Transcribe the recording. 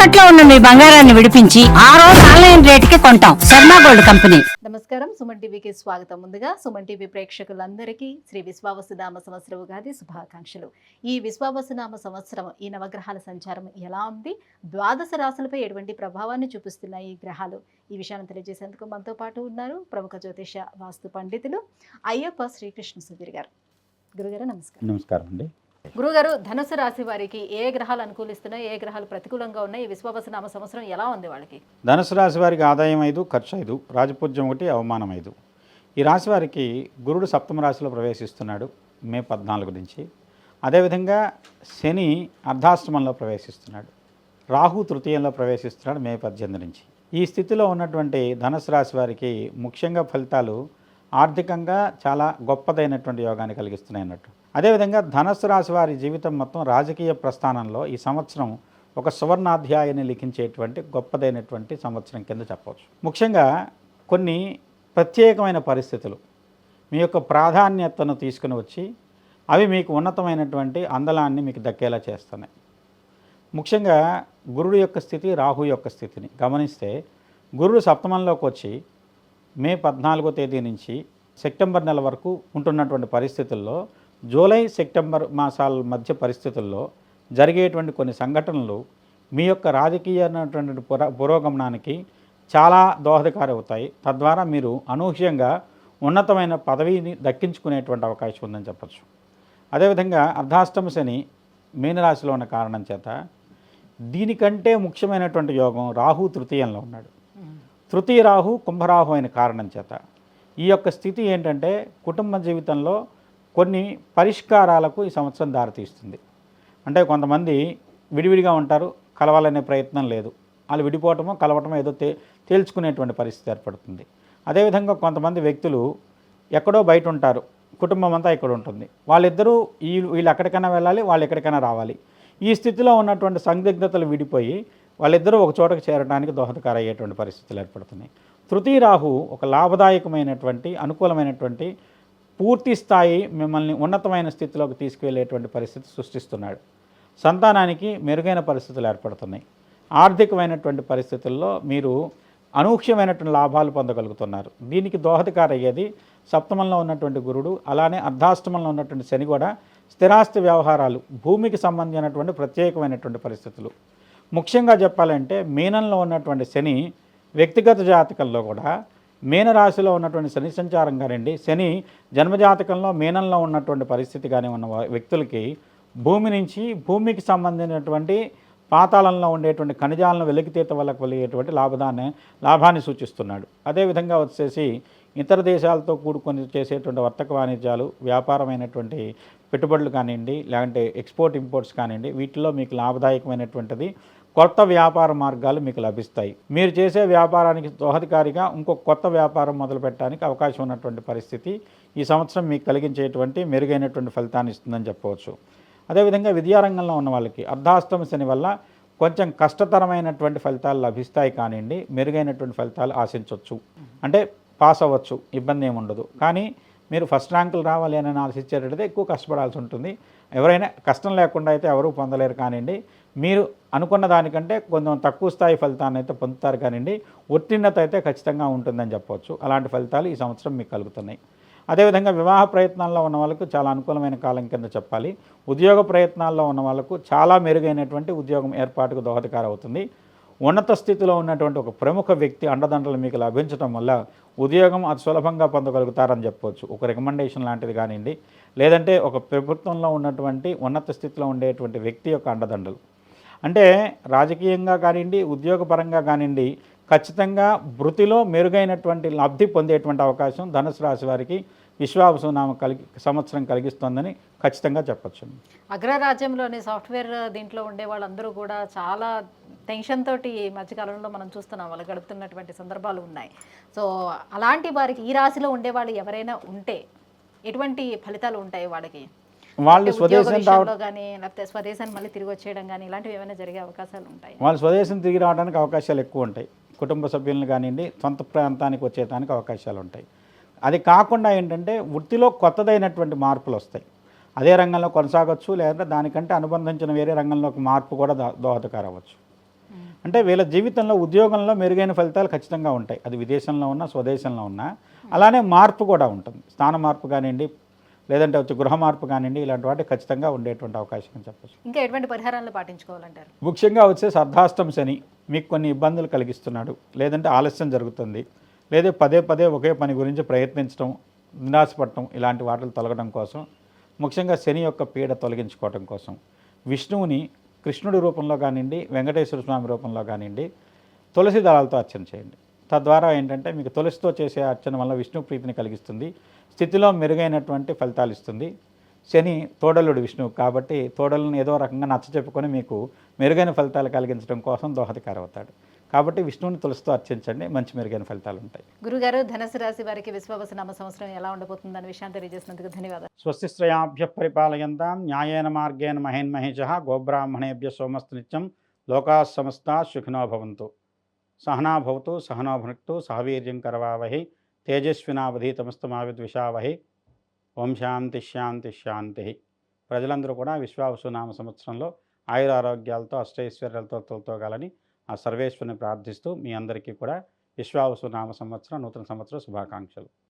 తాకట్లో ఉన్న మీ బంగారాన్ని విడిపించి ఆ రోజు ఆన్లైన్ రేటుకి కొంటాం. Sharma gold company. నమస్కారం, సుమన్ టీవీకి స్వాగతం. ముందుగా సుమన్ టీవీ ప్రేక్షకులందరికీ శ్రీ విశ్వావసునామ సంవత్సర ఉగాది శుభాకాంక్షలు. ఈ విశ్వావసునామ సంవత్సరం ఈ నవగ్రహాల సంచారం ఎలా ఉంది, ద్వాదశ రాశులపై ఎటువంటి ప్రభావాన్ని చూపిస్తున్నాయి ఈ గ్రహాలు, ఈ విషయాన్ని తెలియజేసేందుకు మనతో పాటు ఉన్నారు ప్రముఖ జ్యోతిష వాస్తు పండితులు అయ్యప్ప శ్రీకృష్ణ సుధీర్ గారు. గురుగారు నమస్కారం. నమస్కారం అండి. గురుగారు, ధనుసు రాశి వారికి ఏ గ్రహాలు అనుకూలిస్తున్నాయి, ఏ గ్రహాలు ప్రతికూలంగా ఉన్నాయి, ఈ విశ్వావసునామ సంవత్సరం ఎలా ఉంది వాళ్ళకి? ధనుసు రాశి వారికి ఆదాయం 5, ఖర్చు 5, రాజపూజ్యం 1, అవమానం 5. ఈ రాశి వారికి గురుడు సప్తమ రాశిలో ప్రవేశిస్తున్నాడు మే 14 నుంచి. అదేవిధంగా శని అర్ధాష్టమంలో ప్రవేశిస్తున్నాడు, రాహు తృతీయంలో ప్రవేశిస్తున్నాడు మే 18 నుంచి. ఈ స్థితిలో ఉన్నటువంటి ధనుసు రాశి వారికి ముఖ్యంగా ఫలితాలు ఆర్థికంగా చాలా గొప్పదైనటువంటి యోగాన్ని కలిగిస్తున్నాయి అన్నట్టు. అదేవిధంగా ధనుసు రాశి వారి జీవితం మొత్తం రాజకీయ ప్రస్థానంలో ఈ సంవత్సరం ఒక సువర్ణాధ్యాయాన్ని లిఖించేటువంటి గొప్పదైనటువంటి సంవత్సరం కింద చెప్పవచ్చు. ముఖ్యంగా కొన్ని ప్రత్యేకమైన పరిస్థితులు మీ యొక్క ప్రాధాన్యతను తీసుకుని వచ్చి అవి మీకు ఉన్నతమైనటువంటి అందలాన్ని మీకు దక్కేలా చేస్తున్నాయి. ముఖ్యంగా గురుడు యొక్క స్థితి, రాహు యొక్క స్థితిని గమనిస్తే గురుడు సప్తమంలోకి వచ్చి మే 14వ తేదీ నుంచి సెప్టెంబర్ నెల వరకు ఉంటున్నటువంటి పరిస్థితుల్లో జూలై సెప్టెంబర్ మాసాల మధ్య పరిస్థితుల్లో జరిగేటువంటి కొన్ని సంఘటనలు మీ యొక్క రాజకీయమైనటువంటి పురోగమనానికి చాలా దోహదకారి అవుతాయి. తద్వారా మీరు అనూహ్యంగా ఉన్నతమైన పదవిని దక్కించుకునేటువంటి అవకాశం ఉందని చెప్పచ్చు. అదేవిధంగా అర్ధాష్టమ శని మీనరాశిలో ఉన్న కారణం చేత దీనికంటే ముఖ్యమైనటువంటి యోగం రాహు తృతీయంలో ఉన్నాడు. తృతీయ రాహు కుంభరాహు అయిన కారణం చేత ఈ యొక్క స్థితి ఏంటంటే కుటుంబ జీవితంలో కొన్ని పరిష్కారాలకు ఈ సంవత్సరం దారితీస్తుంది. అంటే కొంతమంది విడివిడిగా ఉంటారు, కలవాలనే ప్రయత్నం లేదు, వాళ్ళు విడిపోవటమో కలవటమో ఏదో తేల్చుకునేటువంటి పరిస్థితి ఏర్పడుతుంది. అదేవిధంగా కొంతమంది వ్యక్తులు ఎక్కడో బయట ఉంటారు, కుటుంబం అంతా ఇక్కడ ఉంటుంది, వాళ్ళిద్దరూ వీళ్ళు ఎక్కడికైనా వెళ్ళాలి, వాళ్ళు ఎక్కడికైనా రావాలి. ఈ స్థితిలో ఉన్నటువంటి సందిగ్ధతలు విడిపోయి వాళ్ళిద్దరూ ఒక చోటకు చేరడానికి దోహదకార అయ్యేటువంటి పరిస్థితులు ఏర్పడుతున్నాయి. తృతీయ రాహు ఒక లాభదాయకమైనటువంటి అనుకూలమైనటువంటి పూర్తి స్థాయి మిమ్మల్ని ఉన్నతమైన స్థితిలోకి తీసుకువెళ్ళేటువంటి పరిస్థితి సృష్టిస్తున్నాడు. సంతానానికి మెరుగైన పరిస్థితులు ఏర్పడుతున్నాయి. ఆర్థికమైనటువంటి పరిస్థితుల్లో మీరు అనూహ్యమైనటువంటి లాభాలు పొందగలుగుతున్నారు. దీనికి దోహదకార అయ్యేది సప్తమంలో ఉన్నటువంటి గురుడు, అలానే అర్ధాష్టమంలో ఉన్నటువంటి శని కూడా స్థిరాస్తి వ్యవహారాలు, భూమికి సంబంధించినటువంటి ప్రత్యేకమైనటువంటి పరిస్థితులు. ముఖ్యంగా చెప్పాలంటే మీనంలో ఉన్నటువంటి శని వ్యక్తిగత జాతకంలో కూడా మీనరాశిలో ఉన్నటువంటి శని సంచారం కానివ్వండి, శని జన్మజాతకంలో మీనంలో ఉన్నటువంటి పరిస్థితి కానీ ఉన్న వ్యక్తులకి భూమి నుంచి భూమికి సంబంధించినటువంటి పాతాళంలో ఉండేటువంటి ఖనిజాలను వెలికితీత వల్ల కలిగేటువంటి లాభాన్ని సూచిస్తున్నాడు. అదేవిధంగా వచ్చేసి ఇతర దేశాలతో కూడుకొని చేసేటువంటి వర్తక వాణిజ్యాలు, వ్యాపారమైనటువంటి పెట్టుబడులు కానివ్వండి, లేదంటే ఎక్స్పోర్ట్ ఇంపోర్ట్స్ కానివ్వండి, వీటిలో మీకు లాభదాయకమైనటువంటిది కొత్త వ్యాపార మార్గాలు మీకు లభిస్తాయి. మీరు చేసే వ్యాపారానికి దోహదకారిగా ఇంకొక కొత్త వ్యాపారం మొదలు పెట్టడానికి అవకాశం ఉన్నటువంటి పరిస్థితి ఈ సంవత్సరం మీకు కలిగించేటువంటి మెరుగైనటువంటి ఫలితాన్ని ఇస్తుందని చెప్పవచ్చు. అదేవిధంగా విద్యారంగంలో ఉన్న వాళ్ళకి అర్ధాష్టమ శని వల్ల కొంచెం కష్టతరమైనటువంటి ఫలితాలు లభిస్తాయి కానివ్వండి, మెరుగైనటువంటి ఫలితాలు ఆశించవచ్చు. అంటే పాస్ అవ్వచ్చు, ఇబ్బంది ఏమి ఉండదు. కానీ మీరు ఫస్ట్ ర్యాంకులు రావాలి అని ఆశించేటైతే ఎక్కువ కష్టపడాల్సి ఉంటుంది. ఎవరైనా కష్టం లేకుండా అయితే ఎవరూ పొందలేరు కానివ్వండి, మీరు అనుకున్న దానికంటే కొంచెం తక్కువ స్థాయి ఫలితాన్ని అయితే పొందుతారు కానివ్వండి, ఉత్తీర్ణత అయితే ఖచ్చితంగా ఉంటుందని చెప్పవచ్చు. అలాంటి ఫలితాలు ఈ సంవత్సరం మీకు కలుగుతున్నాయి. అదేవిధంగా వివాహ ప్రయత్నాల్లో ఉన్న వాళ్ళకు చాలా అనుకూలమైన కాలం కింద చెప్పాలి. ఉద్యోగ ప్రయత్నాల్లో ఉన్న వాళ్ళకు చాలా మెరుగైనటువంటి ఉద్యోగం ఏర్పాటుకు దోహదకారం అవుతుంది. ఉన్నత స్థితిలో ఉన్నటువంటి ఒక ప్రముఖ వ్యక్తి అండదండలు మీకు లభించడం వల్ల ఉద్యోగం అతి సులభంగా పొందగలుగుతారని చెప్పవచ్చు. ఒక రికమెండేషన్ లాంటిది కానివ్వండి, లేదంటే ఒక ప్రభుత్వంలో ఉన్నటువంటి ఉన్నత స్థితిలో ఉండేటువంటి వ్యక్తి యొక్క అండదండలు. అంటే రాజకీయంగా కానివ్వండి, ఉద్యోగపరంగా కానివ్వండి, ఖచ్చితంగా వృత్తిలో మెరుగైనటువంటి లబ్ధి పొందేటువంటి అవకాశం ధనుసు రాశి వారికి విశ్వావసునామ సంవత్సరం కలిగిస్తోందని ఖచ్చితంగా చెప్పచ్చు. అగ్రరాజ్యంలోని సాఫ్ట్వేర్ దీంట్లో ఉండే వాళ్ళందరూ కూడా చాలా టెన్షన్ తోటి ఈ మధ్యకాలంలో మనం చూస్తున్నాం, వాళ్ళు గడుపుతున్నటువంటి సందర్భాలు ఉన్నాయి. సో అలాంటి వారికి ఈ రాశిలో ఉండే వాళ్ళు ఎవరైనా ఉంటే ఎటువంటి ఫలితాలు ఉంటాయి వాళ్ళకి? వాళ్ళు స్వదేశం కానీ లేకపోతే స్వదేశాన్ని మళ్ళీ తిరిగి వచ్చేయడం కానీ ఇలాంటివి ఏమైనా జరిగే అవకాశాలు ఉంటాయి? వాళ్ళు స్వదేశం తిరిగి రావడానికి అవకాశాలు ఎక్కువ ఉంటాయి. కుటుంబ సభ్యులను కానివ్వండి, సొంత ప్రాంతానికి వచ్చేదానికి అవకాశాలు ఉంటాయి. అది కాకుండా ఏంటంటే వృత్తిలో కొత్తదైనటువంటి మార్పులు వస్తాయి. అదే రంగంలో కొనసాగొచ్చు, లేదంటే దానికంటే అనుబంధించిన వేరే రంగంలోకి మార్పు కూడా దోహదకారం అవ్వచ్చు. అంటే వీళ్ళ జీవితంలో ఉద్యోగంలో మెరుగైన ఫలితాలు ఖచ్చితంగా ఉంటాయి. అది విదేశంలో ఉన్నా స్వదేశంలో ఉన్నా. అలానే మార్పు కూడా ఉంటుంది. స్థాన మార్పు కానివ్వండి, లేదంటే వచ్చి గృహ మార్పు కానివ్వండి, ఇలాంటి వాటి ఖచ్చితంగా ఉండేటువంటి అవకాశం అని చెప్పచ్చు. ఇంకా ఎటువంటి పరిహారాలను పాటించుకోవాలంటారు? ముఖ్యంగా వచ్చేసి అర్ధాష్టం శని మీకు కొన్ని ఇబ్బందులు కలిగిస్తున్నాడు, లేదంటే ఆలస్యం జరుగుతుంది, లేదా పదే పదే ఒకే పని గురించి ప్రయత్నించడం, నిరాశపడటం, ఇలాంటి వాటిని తొలగడం కోసం, ముఖ్యంగా శని యొక్క పీడ తొలగించుకోవడం కోసం విష్ణువుని కృష్ణుడి రూపంలో కానివ్వండి, వెంకటేశ్వర స్వామి రూపంలో కానివ్వండి, తులసి దళాలతో అర్చన చేయండి. తద్వారా ఏంటంటే మీకు తులసితో చేసే అర్చన వల్ల విష్ణు ప్రీతిని కలిగిస్తుంది, స్థితిలో మెరుగైనటువంటి ఫలితాలు ఇస్తుంది. శని తోడలుడు విష్ణువు కాబట్టి తోడలను ఏదో రకంగా నచ్చచెప్పుకొని మీకు మెరుగైన ఫలితాలు కలిగించడం కోసం దోహదకారి అవుతాడు. కాబట్టి విష్ణువుని తులసితో అర్చించండి, మంచి మెరుగైన ఫలితాలు ఉంటాయి. గురుగారు, ధనుసు రాశి వారికి విశ్వావసునామ సంవత్సరం ఎలా ఉండబోతుందనే విషయాన్ని తెలియజేసినందుకు ధన్యవాదాలు. స్వస్తిశ్రయాభ్య పరిపాలయంతాం న్యాయేన మార్గేణ మహేన్మహేష గోబ్రాహ్మణేభ్య సోమస్తు నిత్యం లోకా సమస్తా సుఖినో భవంతు. సహనా భవతు సహనో భునక్తు సహవీర్యం కరవావహై తేజస్వినావధీతమస్తమావిద్విషావహై. ఓం శాంతి శాంతి శాంతి. ప్రజలందరూ కూడా విశ్వావసునామ సంవత్సరంలో ఆయురారోగ్యాలతో అష్టైశ్వర్యాలతో తోగాలని ఆ సర్వేశ్వరుని ప్రార్థిస్తూ మీ అందరికీ కూడా విశ్వావసునామ సంవత్సరం నూతన సంవత్సర శుభాకాంక్షలు.